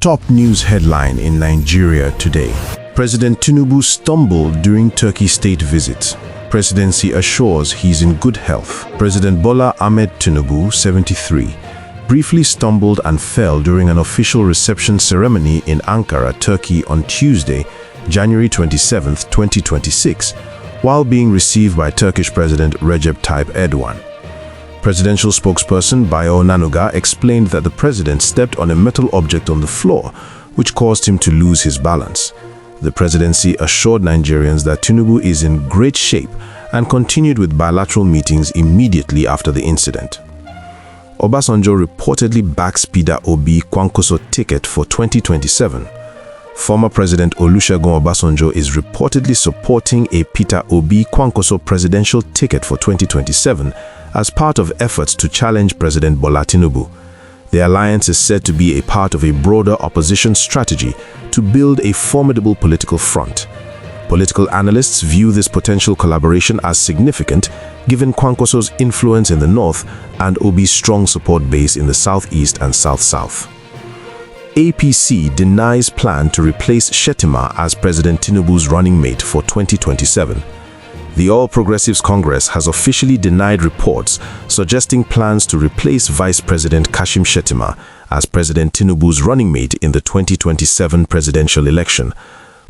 top news headline in Nigeria today. President Tinubu stumbled during Turkey state visit. Presidency assures he's in good health. President Bola Ahmed Tinubu, 73, briefly stumbled and fell during an official reception ceremony in Ankara, Turkey on Tuesday, January 27, 2026, while being received by Turkish President Recep Tayyip Erdogan. Presidential spokesperson Bayo Nanuga explained that the president stepped on a metal object on the floor, which caused him to lose his balance. The presidency assured Nigerians that Tinubu is in great shape and continued with bilateral meetings immediately after the incident. Obasanjo reportedly backs Peter Obi Kwankwaso ticket for 2027. Former President Olusegun Obasanjo is reportedly supporting a Peter Obi Kwankwaso presidential ticket for 2027 as part of efforts to challenge President Bola Tinubu. The alliance is said to be a part of a broader opposition strategy to build a formidable political front. Political analysts view this potential collaboration as significant given Kwankwaso's influence in the north and Obi's strong support base in the southeast and south-south. APC denies plan to replace Shettima as President Tinubu's running mate for 2027. The All Progressives Congress has officially denied reports suggesting plans to replace Vice President Kashim Shettima as President Tinubu's running mate in the 2027 presidential election.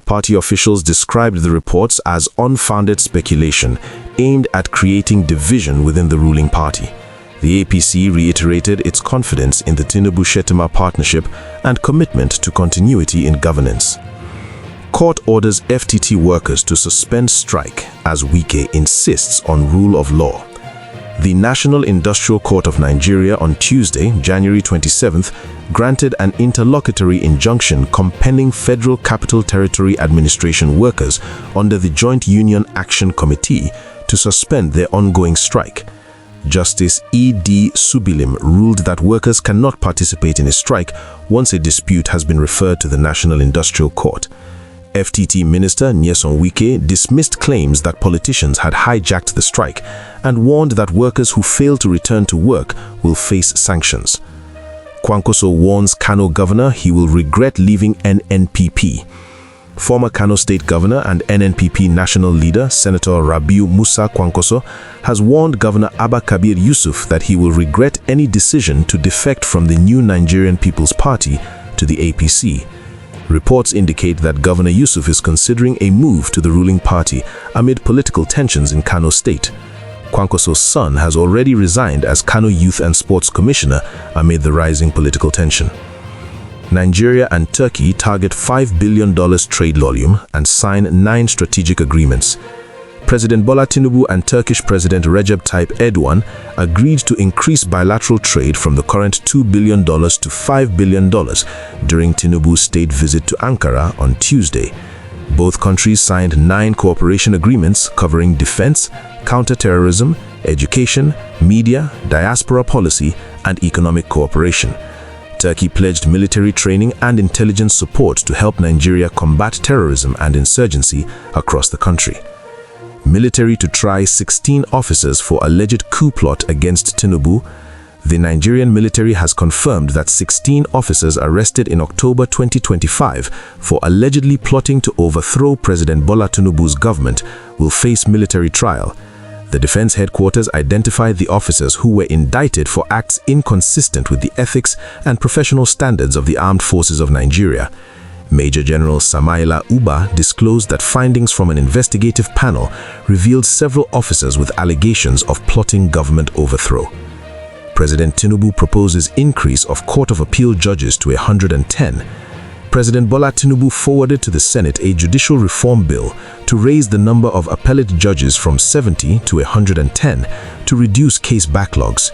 Party officials described the reports as unfounded speculation aimed at creating division within the ruling party. The APC reiterated its confidence in the Tinubu-Shettima partnership and commitment to continuity in governance. Court orders FTT workers to suspend strike as Wike insists on rule of law. The National Industrial Court of Nigeria on Tuesday, January 27th, granted an interlocutory injunction compelling Federal Capital Territory Administration workers under the Joint Union Action Committee to suspend their ongoing strike. Justice E.D. Subilim ruled that workers cannot participate in a strike once a dispute has been referred to the National Industrial Court. FTT Minister Nyesom Wike dismissed claims that politicians had hijacked the strike and warned that workers who fail to return to work will face sanctions. Kwankwaso warns Kano governor he will regret leaving NNPP. Former Kano State Governor and NNPP national leader Senator Rabiu Musa Kwankwaso has warned Governor Abba Kabir Yusuf that he will regret any decision to defect from the new Nigerian People's Party to the APC. Reports indicate that Governor Yusuf is considering a move to the ruling party amid political tensions in Kano State. Kwankwaso's son has already resigned as Kano Youth and Sports Commissioner amid the rising political tension. Nigeria and Turkey target $5 billion trade volume and sign 9 strategic agreements. President Bola Tinubu and Turkish President Recep Tayyip Erdogan agreed to increase bilateral trade from the current $2 billion to $5 billion during Tinubu's state visit to Ankara on Tuesday. Both countries signed 9 cooperation agreements covering defense, counterterrorism, education, media, diaspora policy, and economic cooperation. Turkey pledged military training and intelligence support to help Nigeria combat terrorism and insurgency across the country. Military to try 16 officers for alleged coup plot against Tinubu. The Nigerian military has confirmed that 16 officers arrested in October 2025 for allegedly plotting to overthrow President Bola Tinubu's government will face military trial. The defense headquarters identified the officers who were indicted for acts inconsistent with the ethics and professional standards of the Armed Forces of Nigeria. Major General Samaila Uba disclosed that findings from an investigative panel revealed several officers with allegations of plotting government overthrow. President Tinubu proposes increase of Court of Appeal judges to 110. President Bola Tinubu forwarded to the Senate a judicial reform bill to raise the number of appellate judges from 70 to 110 to reduce case backlogs.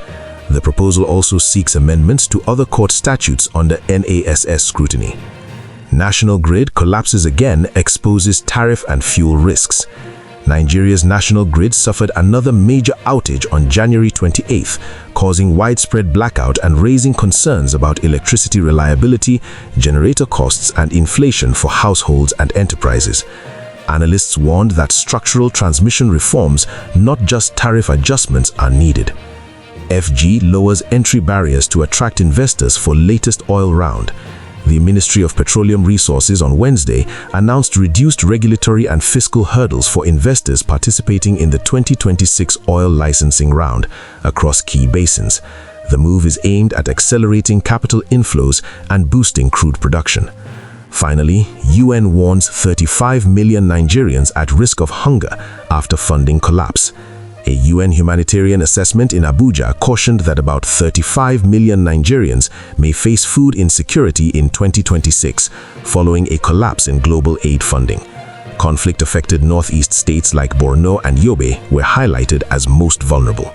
The proposal also seeks amendments to other court statutes under NASS scrutiny. National Grid collapses again, exposes tariff and fuel risks. Nigeria's national grid suffered another major outage on January 28th, causing widespread blackout and raising concerns about electricity reliability, generator costs, and inflation for households and enterprises. Analysts warned that structural transmission reforms, not just tariff adjustments, are needed. FG lowers entry barriers to attract investors for latest oil round. The Ministry of Petroleum Resources on Wednesday announced reduced regulatory and fiscal hurdles for investors participating in the 2026 oil licensing round across key basins. The move is aimed at accelerating capital inflows and boosting crude production. Finally, UN warns 35 million Nigerians at risk of hunger after funding collapse. A UN humanitarian assessment in Abuja cautioned that about 35 million Nigerians may face food insecurity in 2026 following a collapse in global aid funding. Conflict-affected northeast states like Borno and Yobe were highlighted as most vulnerable.